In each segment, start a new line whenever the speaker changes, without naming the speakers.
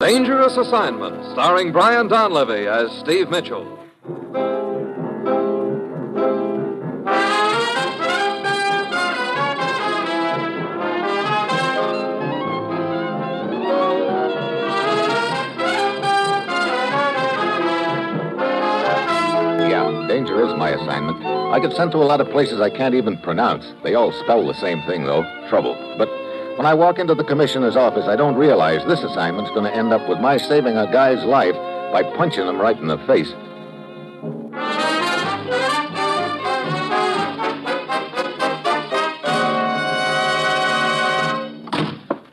Dangerous Assignment, starring Brian Donlevy as Steve Mitchell.
Yeah, danger is my assignment. I get sent to a lot of places I can't even pronounce. They all spell the same thing, though, trouble. But when I walk into the commissioner's office, I don't realize this assignment's going to end up with my saving a guy's life by punching him right in the face.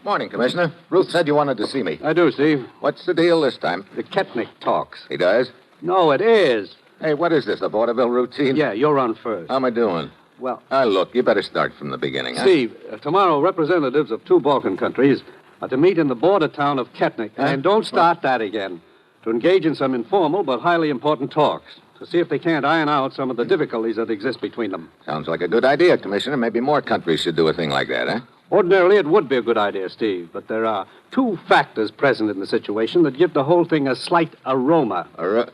Morning, Commissioner. Ruth said you wanted to see me.
I do, Steve.
What's the deal this time?
The Ketnick talks.
He does?
No, it is.
Hey, what is this, a vaudeville routine?
Yeah, you're on first.
How am I doing?
Well,
Look, you better start from the beginning, huh?
Steve, tomorrow representatives of 2 Balkan countries are to meet in the border town of Ketnick.
Huh?
And don't start that again. To engage in some informal but highly important talks. To see if they can't iron out some of the difficulties that exist between them.
Sounds like a good idea, Commissioner. Maybe more countries should do a thing like that, huh?
Ordinarily, it would be a good idea, Steve, but there are 2 factors present in the situation that give the whole thing a slight aroma.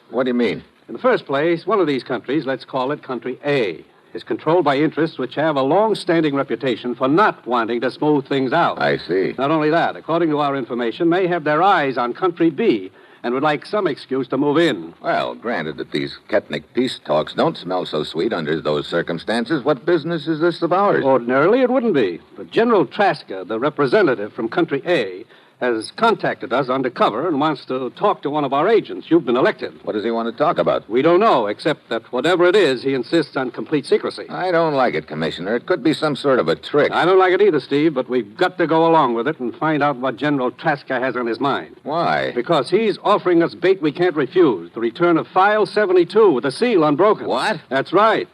What do you mean?
In the first place, one of these countries, let's call it Country A, is controlled by interests which have a long-standing reputation for not wanting to smooth things out.
I see.
Not only that, according to our information, they have their eyes on Country B and would like some excuse to move in.
Well, granted that these Ketnick peace talks don't smell so sweet under those circumstances, what business is this of ours?
Ordinarily, it wouldn't be. But General Traska, the representative from Country A, has contacted us undercover and wants to talk to one of our agents. You've been elected.
What does he want to talk about?
We don't know, except that whatever it is, he insists on complete secrecy.
I don't like it, Commissioner. It could be some sort of a trick.
I don't like it either, Steve, but we've got to go along with it and find out what General Traska has on his mind.
Why?
Because he's offering us bait we can't refuse, the return of File 72 with the seal unbroken.
What?
That's right.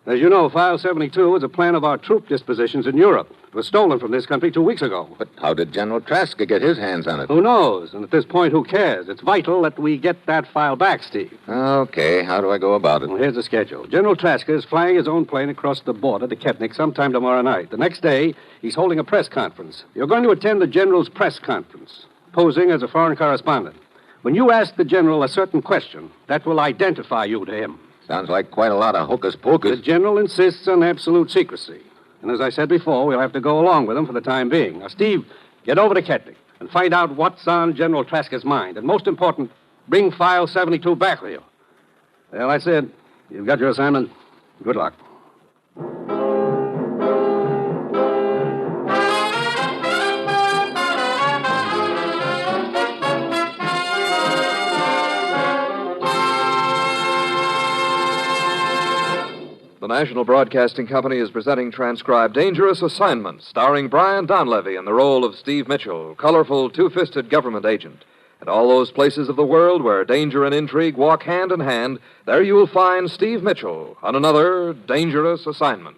As you know, File 72 is a plan of our troop dispositions in Europe. It was stolen from this country 2 weeks ago.
But how did General Traska get his hands on it?
Who knows? And at this point, who cares? It's vital that we get that file back, Steve.
Okay, how do I go about it?
Well, here's the schedule. General Traska is flying his own plane across the border to Ketnick sometime tomorrow night. The next day, he's holding a press conference. You're going to attend the General's press conference, posing as a foreign correspondent. When you ask the General a certain question, that will identify you to him.
Sounds like quite a lot of hocus-pocus.
The General insists on absolute secrecy. And as I said before, we'll have to go along with him for the time being. Now, Steve, get over to Ketnick and find out what's on General Traska's mind. And most important, bring File 72 back with you. Well, that's it. You've got your assignment. Good luck.
The National Broadcasting Company is presenting transcribed Dangerous Assignment, starring Brian Donlevy in the role of Steve Mitchell, colorful, two-fisted government agent. At all those places of the world where danger and intrigue walk hand in hand, there you will find Steve Mitchell on another Dangerous Assignment.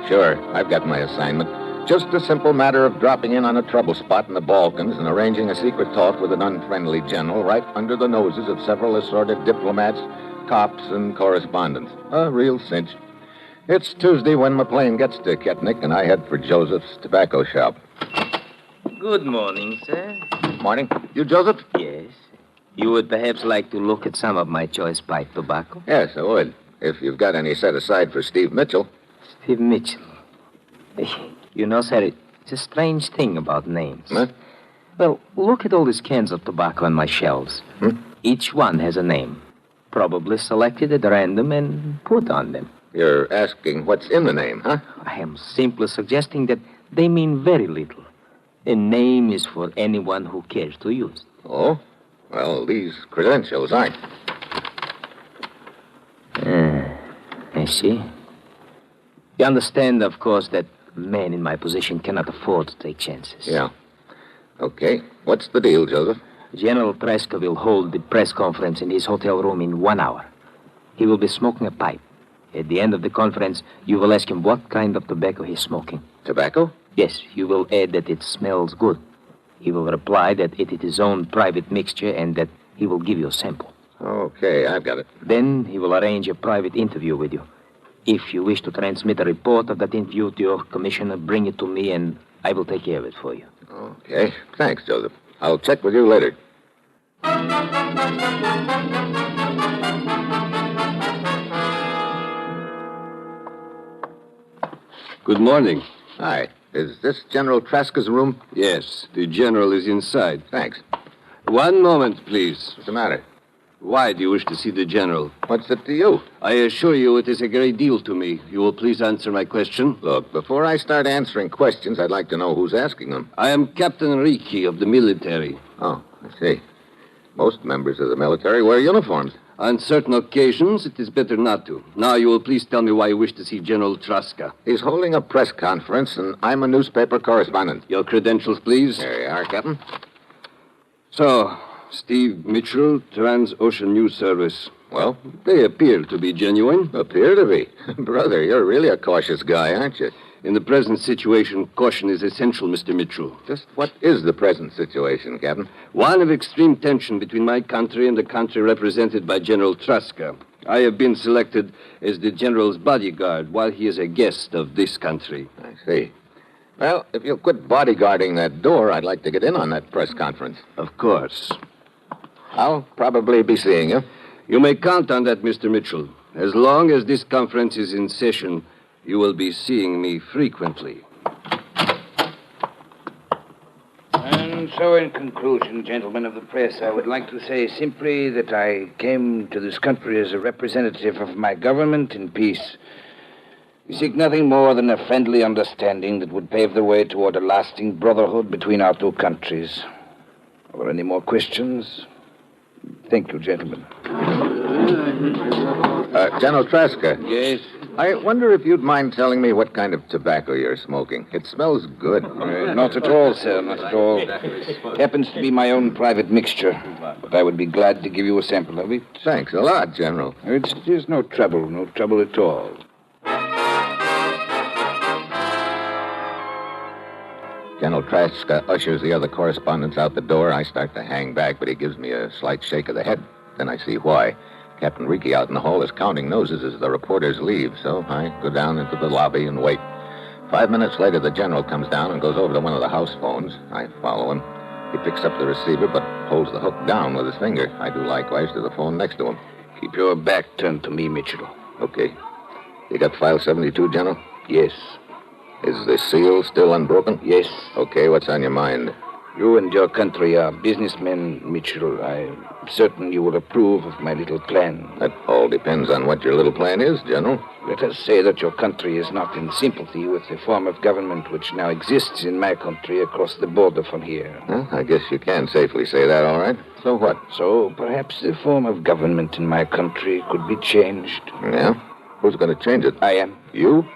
Sure, I've got my assignment. Just a simple matter of dropping in on a trouble spot in the Balkans and arranging a secret talk with an unfriendly general right under the noses of several assorted diplomats, cops, and correspondents. A real cinch. It's Tuesday when my plane gets to Ketnick, and I head for Joseph's tobacco shop.
Good morning, sir.
Morning. You, Joseph?
Yes. You would perhaps like to look at some of my choice pipe tobacco?
Yes, I would. If you've got any set aside for Steve Mitchell.
Steve Mitchell. You know, sir, it's a strange thing about names.
Huh?
Well, look at all these cans of tobacco on my shelves. Each one has a name. Probably selected at random and put on them.
You're asking what's in the name, huh?
I am simply suggesting that they mean very little. A name is for anyone who cares to use it.
Oh? Well, these credentials aren't.
I see. You understand, of course, that men in my position cannot afford to take chances.
Yeah. Okay. What's the deal, Joseph?
General Traska will hold the press conference in his hotel room in 1 hour. He will be smoking a pipe. At the end of the conference, you will ask him what kind of tobacco he's smoking.
Tobacco?
Yes, you will add that it smells good. He will reply that it is his own private mixture and that he will give you a sample.
Okay, I've got it.
Then he will arrange a private interview with you. If you wish to transmit a report of that interview to your commissioner, bring it to me, and I will take care of it for you.
Okay. Thanks, Joseph. I'll check with you later.
Good morning.
Hi. Is this General Traska's room?
Yes, the general is inside.
Thanks.
One moment, please.
What's the matter?
Why do you wish to see the general?
What's it to you?
I assure you it is a great deal to me. You will please answer my question?
Look, before I start answering questions, I'd like to know who's asking them.
I am Captain Ricci of the military.
Oh, I see. Most members of the military wear uniforms.
On certain occasions, it is better not to. Now you will please tell me why you wish to see General Traska.
He's holding a press conference, and I'm a newspaper correspondent.
Your credentials, please.
There you are, Captain.
So, Steve Mitchell, Trans-Ocean News Service.
Well?
They appear to be genuine.
Appear to be. Brother, you're really a cautious guy, aren't you?
In the present situation, caution is essential, Mr. Mitchell.
Just what is the present situation, Captain?
One of extreme tension between my country and the country represented by General Traska. I have been selected as the general's bodyguard while he is a guest of this country.
I see. Well, if you'll quit bodyguarding that door, I'd like to get in on that press conference.
Of course.
I'll probably be seeing you.
You may count on that, Mr. Mitchell. As long as this conference is in session, you will be seeing me frequently.
And so, in conclusion, gentlemen of the press, I would like to say simply that I came to this country as a representative of my government in peace. We seek nothing more than a friendly understanding that would pave the way toward a lasting brotherhood between our two countries. Are there any more questions? Thank you, gentlemen.
General Traska.
Yes?
I wonder if you'd mind telling me what kind of tobacco you're smoking. It smells good.
Not at all, sir, not at all. Happens to be my own private mixture, but I would be glad to give you a sample of it.
Thanks a lot, General.
There's no trouble at all.
General Traska ushers the other correspondents out the door. I start to hang back, but he gives me a slight shake of the head. Then I see why. Captain Ricci out in the hall is counting noses as the reporters leave, so I go down into the lobby and wait. 5 minutes later, the general comes down and goes over to one of the house phones. I follow him. He picks up the receiver, but holds the hook down with his finger. I do likewise to the phone next to him.
Keep your back turned to me, Mitchell.
Okay. You got file 72, General?
Yes.
Is the seal still unbroken?
Yes.
Okay, what's on your mind?
You and your country are businessmen, Mitchell. I'm certain you will approve of my little plan.
That all depends on what your little plan is, General.
Let us say that your country is not in sympathy with the form of government which now exists in my country across the border from here.
Well, I guess you can safely say that, all right. So what?
So perhaps the form of government in my country could be changed.
Yeah? Who's going to change it?
I am.
You?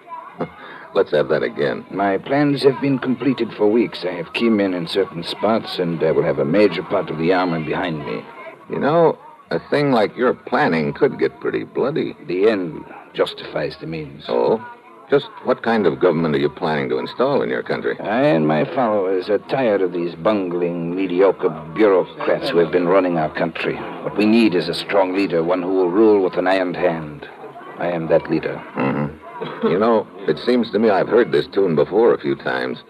Let's have that again.
My plans have been completed for weeks. I have key men in certain spots, and I will have a major part of the army behind me.
You know, a thing like your planning could get pretty bloody.
The end justifies the means.
Oh? Just what kind of government are you planning to install in your country?
I and my followers are tired of these bungling, mediocre bureaucrats who have been running our country. What we need is a strong leader, one who will rule with an iron hand. I am that leader.
Mm-hmm. You know, it seems to me I've heard this tune before a few times.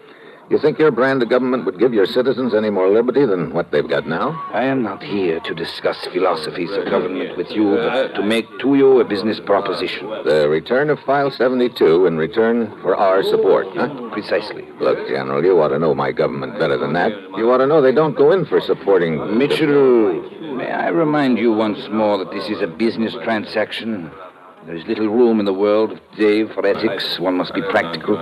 You think your brand of government would give your citizens any more liberty than what they've got now?
I am not here to discuss philosophies of government with you, but to make to you a business proposition.
The return of File 72 in return for our support, huh?
Precisely.
Look, General, you ought to know my government better than that. You ought to know they don't go in for supporting...
Mitchell, may I remind you once more that this is a business transaction? There's little room in the world today for ethics. One must be practical.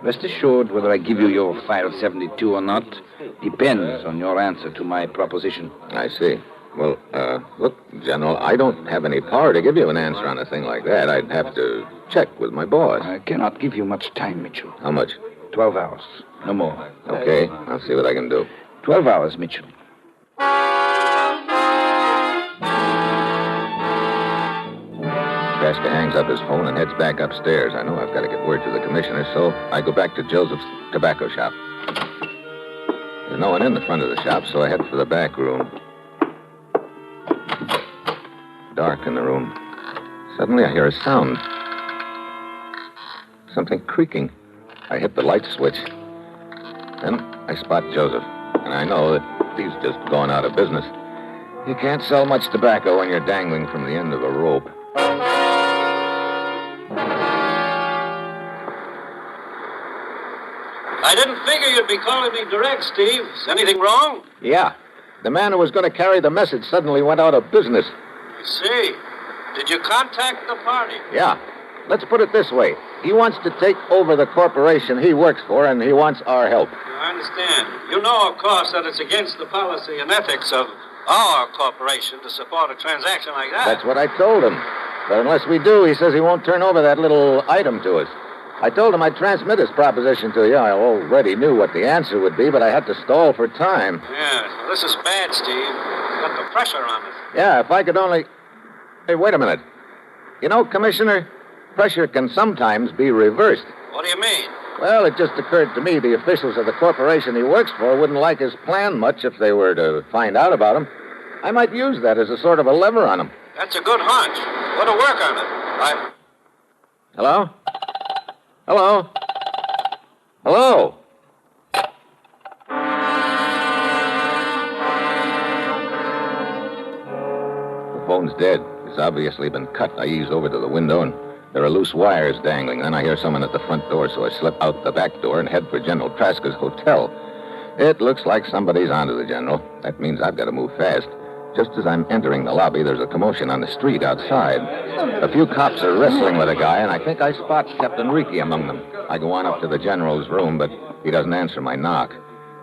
Rest assured, whether I give you your File 72 or not depends on your answer to my proposition.
I see. Well, look, General, I don't have any power to give you an answer on a thing like that. I'd have to check with my boss.
I cannot give you much time, Mitchell.
How much?
12 hours. No more.
Okay, I'll see what I can do.
12 hours, Mitchell.
Traska hangs up his phone and heads back upstairs. I know I've got to get word to the commissioner, so I go back to Joseph's tobacco shop. There's no one in the front of the shop, so I head for the back room. Dark in the room. Suddenly I hear a sound. something creaking. I hit the light switch. Then I spot Joseph, and I know that he's just gone out of business. You can't sell much tobacco when you're dangling from the end of a rope.
I didn't figure you'd be calling me direct, Steve. Is anything wrong?
Yeah. The man who was going to carry the message suddenly went out of business.
I see. Did you contact the party?
Yeah. Let's put it this way. He wants to take over the corporation he works for, and he wants our help.
I understand. You know, of course, that it's against the policy and ethics of our corporation to support a transaction like that.
That's what I told him. But unless we do, he says he won't turn over that little item to us. I told him I'd transmit his proposition to you. I already knew what the answer would be, but I had to stall for time.
Yeah, well, this is bad, Steve. Got the pressure on us.
Yeah, if I could only... Hey, wait a minute. You know, Commissioner, pressure can sometimes be reversed.
What do you mean?
Well, it just occurred to me the officials of the corporation he works for wouldn't like his plan much if they were to find out about him. I might use that as a sort of a lever on him.
That's a good hunch. Go to work on it.
Hello? Hello? Hello? The phone's dead. It's obviously been cut. I ease over to the window, and there are loose wires dangling. Then I hear someone at the front door, so I slip out the back door and head for General Traska's hotel. It looks like somebody's onto the General. That means I've got to move fast. Just as I'm entering the lobby, there's a commotion on the street outside. A few cops are wrestling with a guy, and I think I spot Captain Ricky among them. I go on up to the General's room, but he doesn't answer my knock.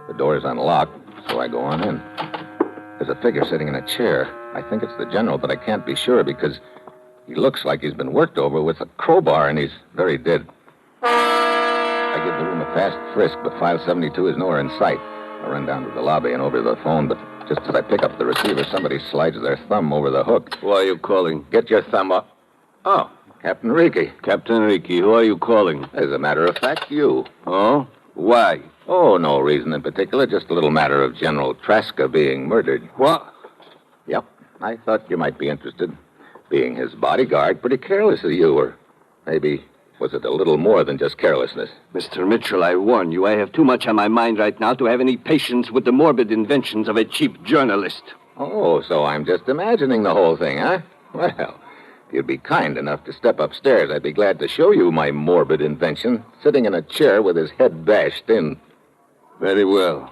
The door's unlocked, so I go on in. There's a figure sitting in a chair. I think it's the General, but I can't be sure because he looks like he's been worked over with a crowbar, and he's very dead. I give the room a fast frisk, but file 72 is nowhere in sight. I run down to the lobby and over to the phone, but just as I pick up the receiver, somebody slides their thumb over the hook.
Who are you calling?
Get your thumb up. Oh, Captain Ricky.
Captain Ricky, who are you calling?
As a matter of fact, you.
Oh? Why?
Oh, no reason in particular, just a little matter of General Traska being murdered.
What?
Yep, I thought you might be interested. Being his bodyguard, pretty careless of you, or maybe was it a little more than just carelessness?
Mr. Mitchell, I warn you, I have too much on my mind right now to have any patience with the morbid inventions of a cheap journalist.
Oh, so I'm just imagining the whole thing, huh? Well, if you'd be kind enough to step upstairs, I'd be glad to show you my morbid invention, sitting in a chair with his head bashed in.
Very well.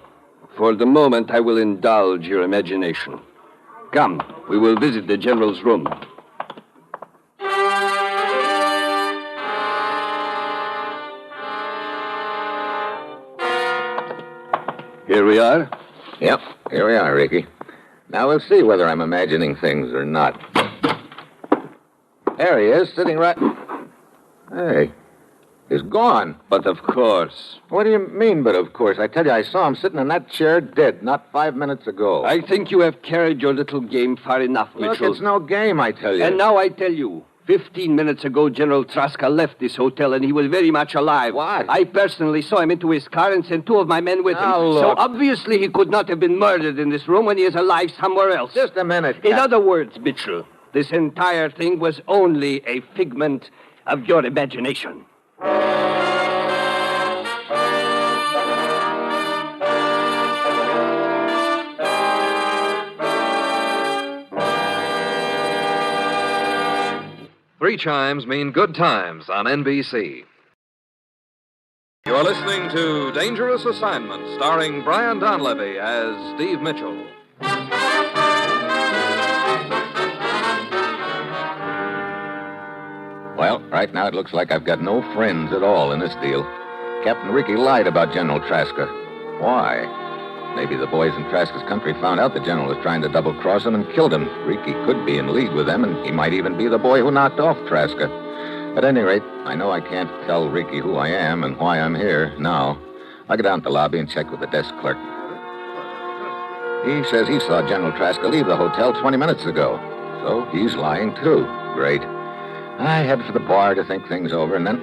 For the moment, I will indulge your imagination. Come, we will visit the General's room. Here we are.
Yep, here we are, Ricky. Now we'll see whether I'm imagining things or not. There he is, sitting right... Hey, he's gone.
But of course.
What do you mean, but of course? I tell you, I saw him sitting in that chair dead not 5 minutes ago.
I think you have carried your little game far enough,
Look,
Mitchell.
it's no game, I tell you.
And now I tell you, 15 minutes ago, General Traska left this hotel, and he was very much alive.
What?
I personally saw him into his car and sent 2 of my men with him.
Now, look.
So obviously he could not have been murdered in this room when he is alive somewhere else.
Just a minute,
In
Cap.
other words, Mitchell, this entire thing was only a figment of your imagination.
Three chimes mean good times on NBC. You're listening to Dangerous Assignment, starring Brian Donlevy as Steve Mitchell.
Well, right now it looks like I've got no friends at all in this deal. Captain Ricky lied about General Traska. Why? Maybe the boys in Traska's country found out the General was trying to double-cross him and killed him. Ricky could be in league with them, and he might even be the boy who knocked off Traska. At any rate, I know I can't tell Ricky who I am and why I'm here now. I'll go down to the lobby and check with the desk clerk. He says he saw General Traska leave the hotel 20 minutes ago. So he's lying, too. Great. I head for the bar to think things over, and then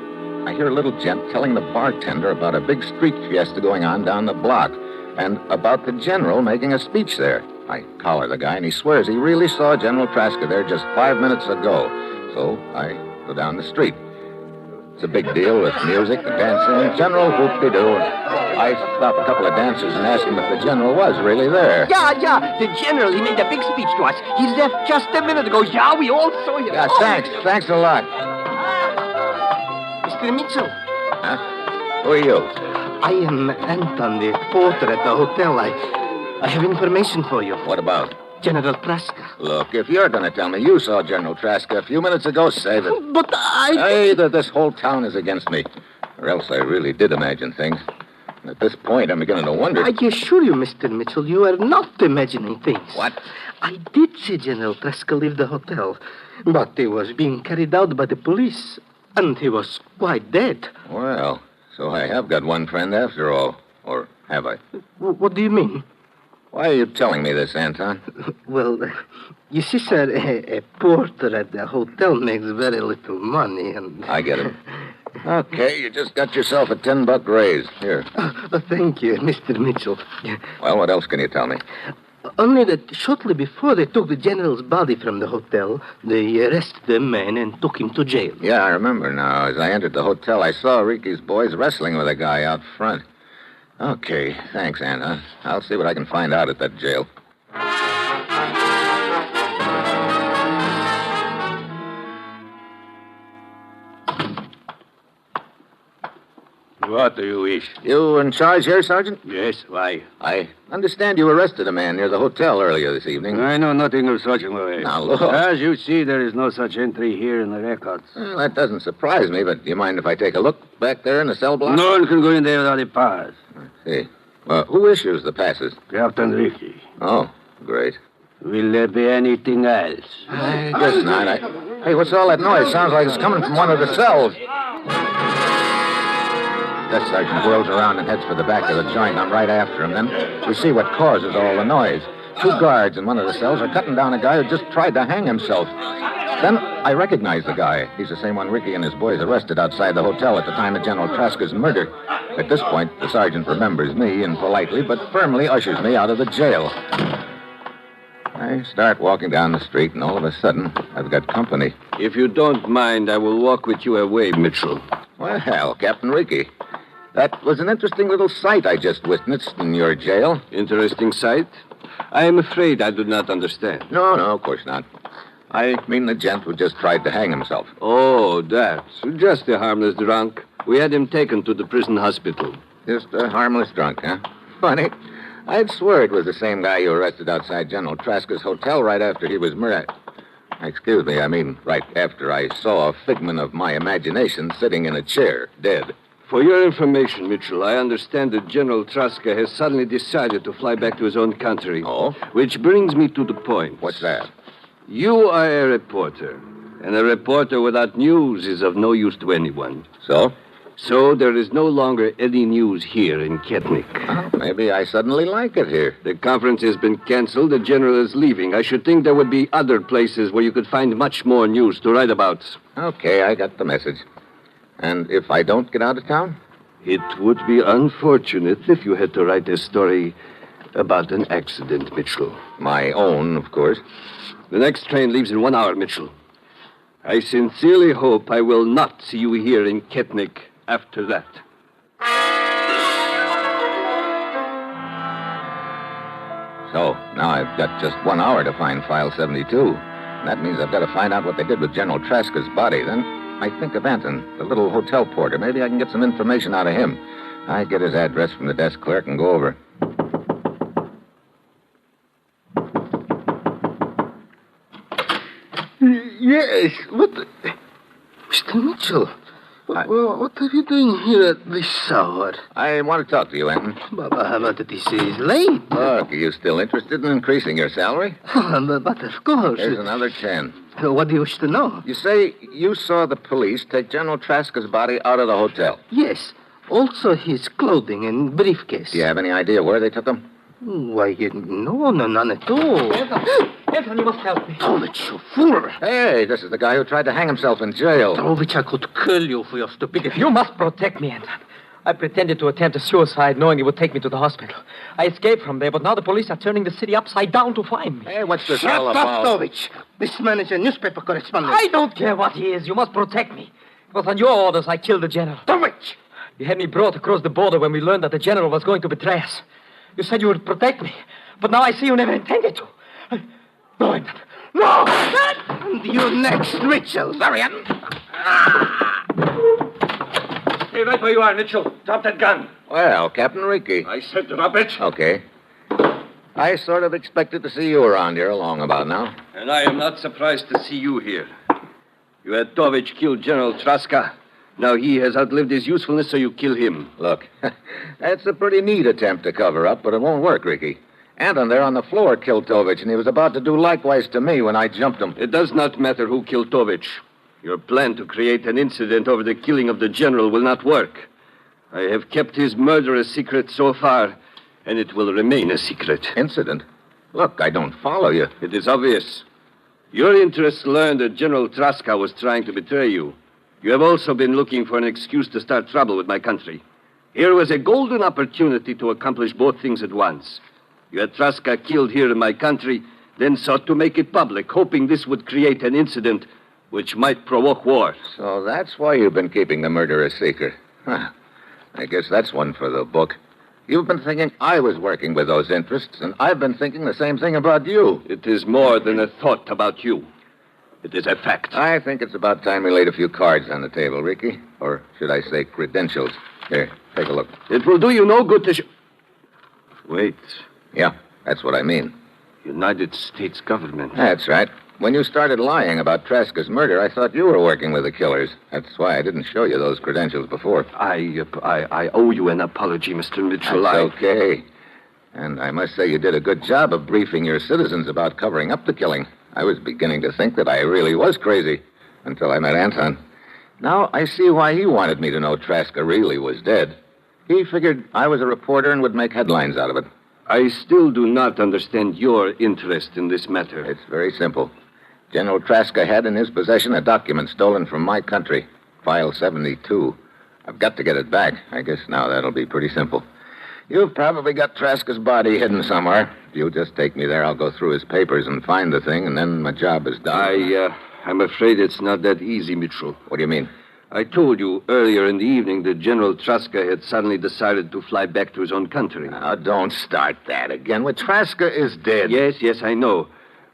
I hear a little gent telling the bartender about a big street fiesta going on down the block, and about the General making a speech there. I collar the guy, and he swears he really saw General Traska there just 5 minutes ago. So I go down the street. It's a big deal with music and dancing. General whoop-de-doo. I stopped a couple of dancers and asked them if the general was really there.
Yeah. The general, he made a big speech to us. He left just a minute ago. Yeah, we all saw him.
Yeah, thanks. Thanks a lot.
Mr. Mitchell.
Huh? Who are you?
I am Anton, the porter at the hotel. I have information for you.
What about?
General Traska.
Look, if you're going to tell me you saw General Traska a few minutes ago, save it.
But
Either this whole town is against me, or else I really did imagine things. And at this point, I'm beginning to wonder.
I assure you, Mr. Mitchell, you are not imagining things.
What?
I did see General Traska leave the hotel, but he was being carried out by the police, and he was quite dead.
Well, so I have got one friend after all. Or have I?
What do you mean?
Why are you telling me this, Anton?
Well, you see, sir, a porter at the hotel makes very little money, and...
I get it. Okay, you just got yourself a $10 raise. Here.
Thank you, Mr. Mitchell.
Well, what else can you tell me?
Only that shortly before they took the general's body from the hotel, they arrested the man and took him to jail.
Yeah, I remember now. As I entered the hotel, I saw Ricky's boys wrestling with a guy out front. Okay, thanks, Anna. I'll see what I can find out at that jail.
What do you wish?
You in charge here, Sergeant?
Yes, why?
I understand you arrested a man near the hotel earlier this evening.
I know nothing of such, Louis.
Now, look.
As you see, there is no such entry here in the records.
Well, that doesn't surprise me, but do you mind if I take a look back there in the cell block?
No one can go in there without a pass.
I see. Who issues the passes?
Captain Ricky.
Oh, great.
Will there be anything else?
I guess not. Hey, what's all that noise? Sounds like it's coming from one of the cells. Desk sergeant whirls around and heads for the back of the joint. I'm right after him. Then we see what causes all the noise. 2 guards in one of the cells are cutting down a guy who just tried to hang himself. Then I recognize the guy. He's the same one Ricky and his boys arrested outside the hotel at the time of General Traska's murder. At this point, the sergeant remembers me and politely but firmly ushers me out of the jail. I start walking down the street, and all of a sudden, I've got company.
If you don't mind, I will walk with you away, Mitchell.
Well, Captain Ricky, that was an interesting little sight I just witnessed in your jail.
Interesting sight? I am afraid I do not understand.
No, of course not. I mean the gent who just tried to hang himself.
Oh, that. Just a harmless drunk. We had him taken to the prison hospital.
Just a harmless drunk, huh? Funny. I'd swear it was the same guy you arrested outside General Traska's hotel right after he was murdered. Excuse me, I mean right after I saw a figment of my imagination sitting in a chair, dead.
For your information, Mitchell, I understand that General Traska has suddenly decided to fly back to his own country.
Oh?
Which brings me to the point.
What's that?
You are a reporter, and a reporter without news is of no use to anyone.
So?
So there is no longer any news here in Ketnik.
Well, maybe I suddenly like it here.
The conference has been canceled. The general is leaving. I should think there would be other places where you could find much more news to write about.
Okay, I got the message. And if I don't get out of town?
It would be unfortunate if you had to write a story about an accident, Mitchell.
My own, of course.
The next train leaves in 1 hour, Mitchell. I sincerely hope I will not see you here in Ketnik after that.
So, now I've got just 1 hour to find File 72. That means I've got to find out what they did with General Traska's body. Then I think of Anton, the little hotel porter. Maybe I can get some information out of him. I get his address from the desk clerk and go over.
Yes, what... Mr. Mitchell, what are you doing here at this hour?
I want to talk to you, Anton.
But this is late.
Look, are you still interested in increasing your salary?
But of course.
There's another 10.
What do you wish to know?
You say you saw the police take General Traska's body out of the hotel.
Yes. Also his clothing and briefcase.
Do you have any idea where they took him?
Why, no, none at all.
Anton, you must help me.
Petrovich, you fool.
Hey, this is the guy who tried to hang himself in jail.
Petrovich, I could kill you for your stupidity.
You must protect me, Anton. I pretended to attempt a suicide knowing it would take me to the hospital. I escaped from there, but now the police are turning the city upside down to find me.
Hey, what's this
Shut
all
up,
about?
Petrovich. This man is a newspaper correspondent.
I don't care what he is. You must protect me. was on your orders I killed the general.
Tovich!
You had me brought across the border when we learned that the general was going to betray us. You said you would protect me, but now I see you never intended to. No, no!
And you next, Mitchell.
Varian!
Stay right where you are, Mitchell. Drop that gun.
Well, Captain Ricky.
I said drop it.
Okay. I sort of expected to see you around here along about now.
And I am not surprised to see you here. You had Tovich kill General Traska. Now he has outlived his usefulness, so you kill him.
Look, that's a pretty neat attempt to cover up, but it won't work, Ricky. Anton there on the floor killed Tovich, and he was about to do likewise to me when I jumped him.
It does not matter who killed Tovich. Your plan to create an incident over the killing of the general will not work. I have kept his murder a secret so far, and it will remain a secret.
Incident? Look, I don't follow you.
It is obvious. Your interests learned that General Traska was trying to betray you. You have also been looking for an excuse to start trouble with my country. Here was a golden opportunity to accomplish both things at once. You had Traska killed here in my country, then sought to make it public, hoping this would create an incident which might provoke war.
So that's why you've been keeping the murder a secret. Huh. I guess that's one for the book. You've been thinking I was working with those interests, and I've been thinking the same thing about you.
It is more than a thought about you. It is a fact.
I think it's about time we laid a few cards on the table, Ricky. Or should I say credentials. Here, take a look.
It will do you no good to Wait.
Yeah, that's what I mean.
United States government.
That's right. When you started lying about Traska's murder, I thought you were working with the killers. That's why I didn't show you those credentials before.
I owe you an apology, Mr. Mitchell.
That's okay. And I must say you did a good job of briefing your citizens about covering up the killing. I was beginning to think that I really was crazy until I met Anton. Now I see why he wanted me to know Traska really was dead. He figured I was a reporter and would make headlines out of it.
I still do not understand your interest in this matter.
It's very simple. General Traska had in his possession a document stolen from my country, File 72. I've got to get it back. I guess now that'll be pretty simple. You've probably got Traska's body hidden somewhere. If you'll just take me there, I'll go through his papers and find the thing, and then my job is done.
I'm afraid it's not that easy, Mitchell.
What do you mean?
I told you earlier in the evening that General Traska had suddenly decided to fly back to his own country.
Now, don't start that again. Well, Traska is dead.
Yes, I know.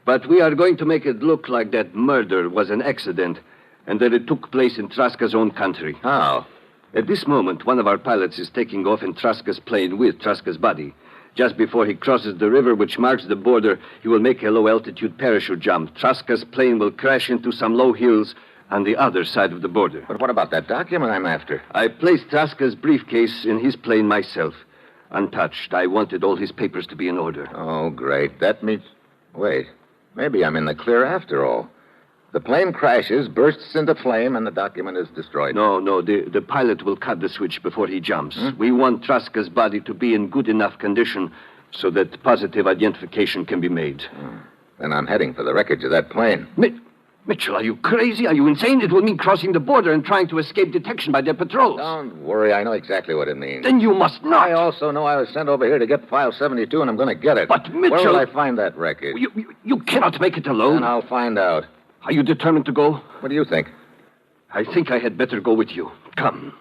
But we are going to make it look like that murder was an accident and that it took place in Traska's own country.
How?
At this moment, one of our pilots is taking off in Traska's plane with Traska's body. Just before he crosses the river which marks the border, he will make a low-altitude parachute jump. Traska's plane will crash into some low hills on the other side of the border.
But what about that document I'm after?
I placed Traska's briefcase in his plane myself. Untouched. I wanted all his papers to be in order.
Oh, great. That means... Wait. Maybe I'm in the clear after all. The plane crashes, bursts into flame, and the document is destroyed.
No. The pilot will cut the switch before he jumps. We want Traska's body to be in good enough condition so that positive identification can be made.
Then I'm heading for the wreckage of that plane.
Mitchell, are you crazy? Are you insane? It will mean crossing the border and trying to escape detection by their patrols.
Don't worry. I know exactly what it means.
Then you must not.
I also know I was sent over here to get File 72, and I'm going to get it.
But, Mitchell...
Where will I find that wreckage?
You cannot make it alone.
Then I'll find out.
Are you determined to go?
What do you think?
I think I had better go with you. Come.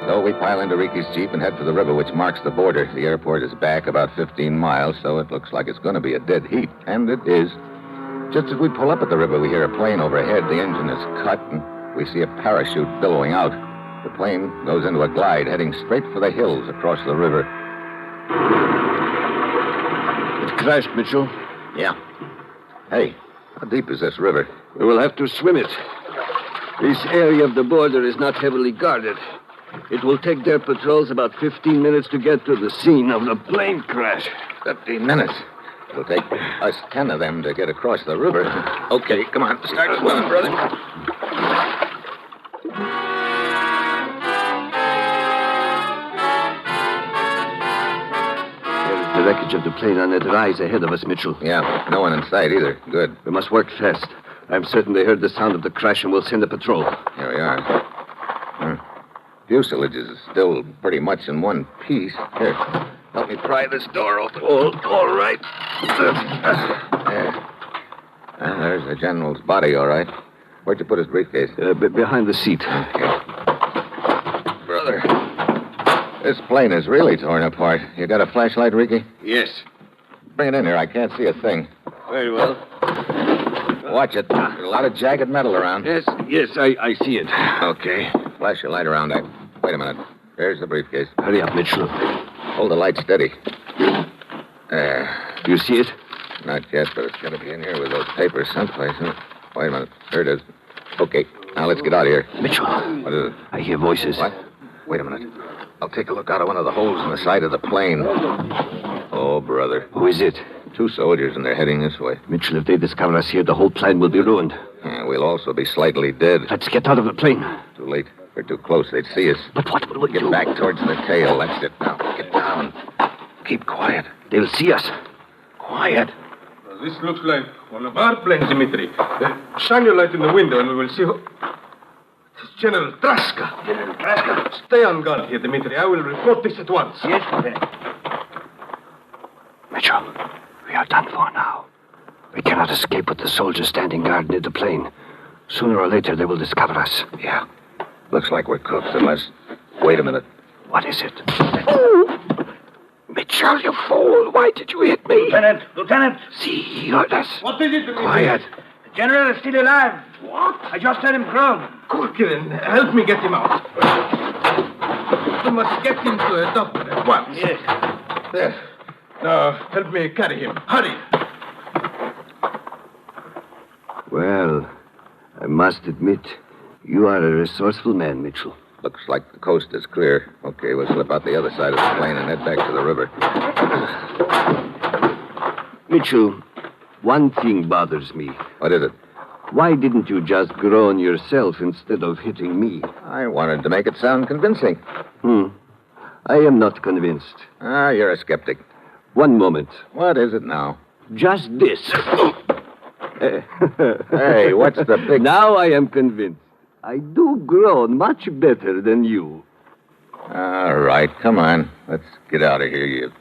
So we pile into Ricky's Jeep and head for the river, which marks the border. The airport is back about 15 miles, so it looks like it's going to be a dead heat. And it is. Just as we pull up at the river, we hear a plane overhead. The engine is cut, and we see a parachute billowing out. The plane goes into a glide, heading straight for the hills across the river.
It crashed, Mitchell.
Yeah. Hey, how deep is this river?
We will have to swim it. This area of the border is not heavily guarded. It will take their patrols about 15 minutes to get to the scene of the plane crash.
15 minutes? It'll take us 10 of them to get across the river. Okay, come on. Start swimming, brother.
There's the wreckage of the plane on that rise ahead of us, Mitchell.
Yeah, no one in sight either. Good.
We must work fast. I'm certain they heard the sound of the crash and will send a patrol.
Here we are. Fuselage is still pretty much in one piece. Here, help me pry this door open.
All right.
There. There's the general's body, all right. Where'd you put his briefcase?
Behind the seat.
Okay. Brother, this plane is really torn apart. You got a flashlight, Ricky?
Yes.
Bring it in here. I can't see a thing.
Very well.
Watch it. There's a lot of jagged metal around.
Yes, I see it.
Okay. Flash your light around. Wait a minute. There's the briefcase.
Hurry up, Mitchell.
Hold the light steady. There.
You see it?
Not yet, but it's got to be in here with those papers someplace. Huh? Wait a minute. There it is. Okay. Now let's get out of here.
Mitchell.
What is it?
I hear voices.
What? Wait a minute. I'll take a look out of one of the holes in the side of the plane. Oh, brother.
Who is it?
2 soldiers, and they're heading this way.
Mitchell, if they discover us here, the whole plan will be ruined.
Yeah, we'll also be slightly dead.
Let's get out of the plane.
Too late. We're too close. They'd see us.
But what will we
Get
do?
back towards the tail. That's it. Now, get down. Keep quiet.
They'll see us.
Quiet.
This looks like one of our planes, Dimitri. Shine your light in the window and we will see who... It's General Traska.
General Traska?
Stay on guard here, Dimitri. I will report this at once.
Yes, Lieutenant.
Mitchell, we are done for now. We cannot escape with the soldiers standing guard near the plane. Sooner or later, they will discover us.
Yeah. Looks like we're cooked unless... Wait a minute.
What is it? Mitchell, you fool! Why did you hit me?
Lieutenant!
See, he heard us.
What is it, Dimitri?
Quiet.
The general is still alive.
What?
I just heard him groan.
Quick, then. Help me get him out. You must get him to a doctor at once.
Yes.
There. Now, help me carry him. Hurry.
Well, I must admit, you are a resourceful man, Mitchell.
Looks like the coast is clear. Okay, we'll slip out the other side of the plane and head back to the river.
Mitchell, one thing bothers me.
What is it?
Why didn't you just groan yourself instead of hitting me?
I wanted to make it sound convincing.
I am not convinced.
Ah, you're a skeptic.
One moment.
What is it now?
Just this.
Hey, what's the big...
Now I am convinced. I do groan much better than you.
All right, come on. Let's get out of here, you...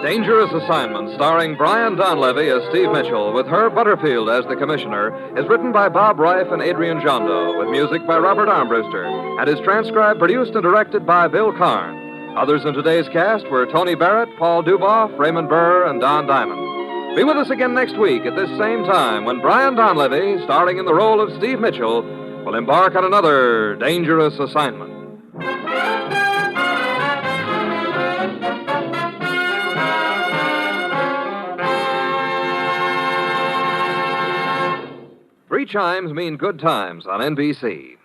Dangerous Assignment, starring Brian Donlevy as Steve Mitchell, with Herb Butterfield as the commissioner, is written by Bob Reif and Adrian Jondo, with music by Robert Armbruster, and is transcribed, produced, and directed by Bill Karn. Others in today's cast were Tony Barrett, Paul Duboff, Raymond Burr, and Don Diamond. Be with us again next week at this same time when Brian Donlevy, starring in the role of Steve Mitchell, will embark on another dangerous assignment. Three chimes mean good times on NBC.